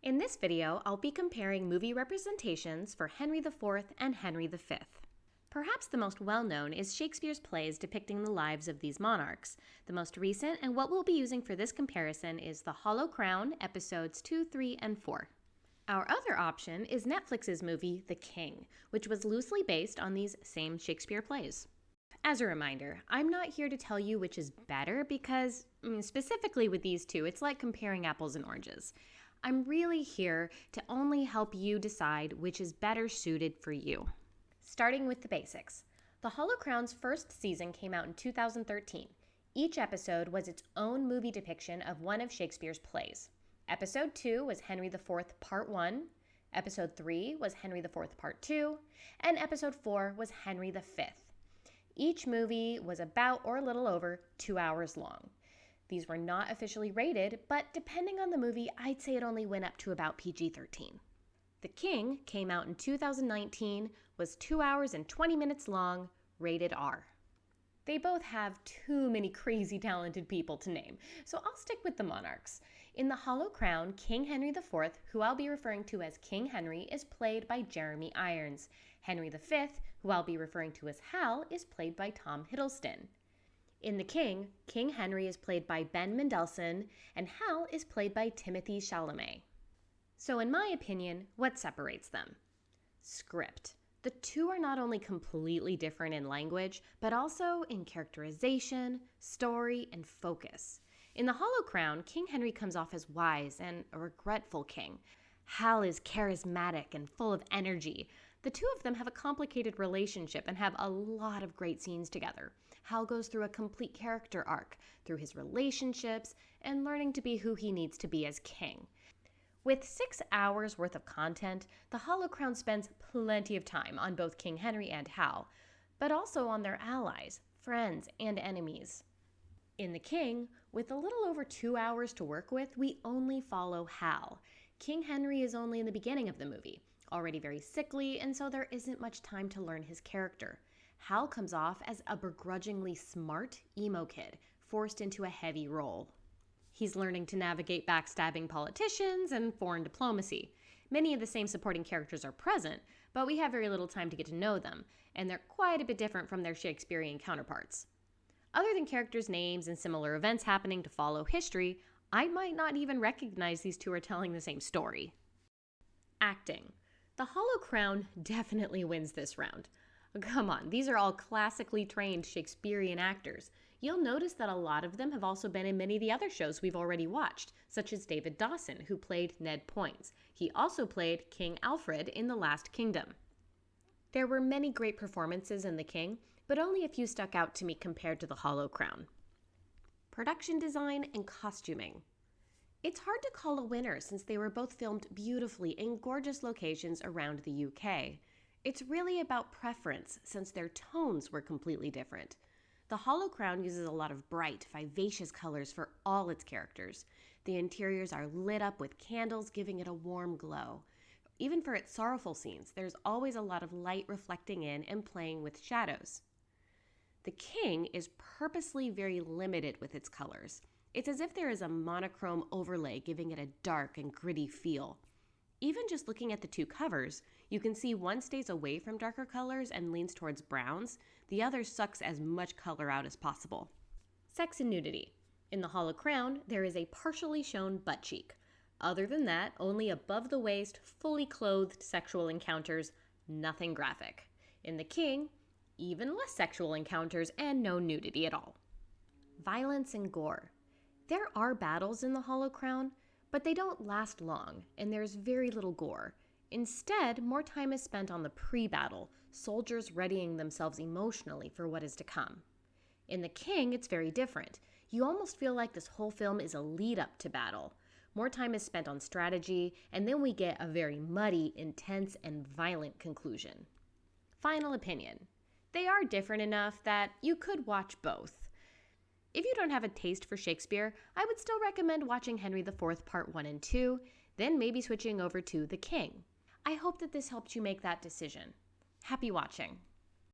In this video, I'll be comparing movie representations for Henry IV and Henry V. Perhaps the most well-known is Shakespeare's plays depicting the lives of these monarchs. The most recent, and what we'll be using for this comparison, is The Hollow Crown, episodes 2, 3, and 4. Our other option is Netflix's movie, The King, which was loosely based on these same Shakespeare plays. As a reminder, I'm not here to tell you which is better because, specifically with these two, it's like comparing apples and oranges. I'm really here to only help you decide which is better suited for you. Starting with the basics. The Hollow Crown's first season came out in 2013. Each episode was its own movie depiction of one of Shakespeare's plays. Episode 2 was Henry IV Part 1, Episode 3 was Henry IV Part 2, and Episode 4 was Henry V. Each movie was about or a little over 2 hours long. These were not officially rated, but depending on the movie, I'd say it only went up to about PG-13. The King came out in 2019, was 2 hours and 20 minutes long, rated R. They both have too many crazy talented people to name, so I'll stick with the monarchs. In The Hollow Crown, King Henry IV, who I'll be referring to as King Henry, is played by Jeremy Irons. Henry V, who I'll be referring to as Hal, is played by Tom Hiddleston. In The King, King Henry is played by Ben Mendelsohn, and Hal is played by Timothée Chalamet. So in my opinion, what separates them? Script. The two are not only completely different in language, but also in characterization, story, and focus. In The Hollow Crown, King Henry comes off as wise and a regretful king. Hal is charismatic and full of energy. The two of them have a complicated relationship and have a lot of great scenes together. Hal goes through a complete character arc through his relationships and learning to be who he needs to be as king. With 6 hours worth of content, The Hollow Crown spends plenty of time on both King Henry and Hal, but also on their allies, friends, and enemies. In The King, with a little over 2 hours to work with, we only follow Hal. King Henry is only in the beginning of the movie, already very sickly, and so there isn't much time to learn his character. Hal comes off as a begrudgingly smart emo kid, forced into a heavy role. He's learning to navigate backstabbing politicians and foreign diplomacy. Many of the same supporting characters are present, but we have very little time to get to know them, and they're quite a bit different from their Shakespearean counterparts. Other than characters' names and similar events happening to follow history, I might not even recognize these two are telling the same story. Acting. The Hollow Crown definitely wins this round. Come on, these are all classically trained Shakespearean actors. You'll notice that a lot of them have also been in many of the other shows we've already watched, such as David Dawson, who played Ned Poins. He also played King Alfred in The Last Kingdom. There were many great performances in The King, but only a few stuck out to me compared to The Hollow Crown. Production design and costuming. It's hard to call a winner since they were both filmed beautifully in gorgeous locations around the UK. It's really about preference since their tones were completely different. The Hollow Crown uses a lot of bright, vivacious colors for all its characters. The interiors are lit up with candles, giving it a warm glow. Even for its sorrowful scenes, there's always a lot of light reflecting in and playing with shadows. The King is purposely very limited with its colors. It's as if there is a monochrome overlay giving it a dark and gritty feel. Even just looking at the two covers, you can see one stays away from darker colors and leans towards browns. The other sucks as much color out as possible. Sex and nudity. In The Hollow Crown, there is a partially shown butt cheek. Other than that, only above the waist, fully clothed sexual encounters, nothing graphic. In The King, even less sexual encounters and no nudity at all. Violence and gore. There are battles in The Hollow Crown, but they don't last long, and there's very little gore. Instead, more time is spent on the pre-battle, soldiers readying themselves emotionally for what is to come. In The King, it's very different. You almost feel like this whole film is a lead-up to battle. More time is spent on strategy, and then we get a very muddy, intense, and violent conclusion. Final opinion. They are different enough that you could watch both. If you don't have a taste for Shakespeare, I would still recommend watching Henry IV Part 1 and 2, then maybe switching over to The King. I hope that this helped you make that decision. Happy watching!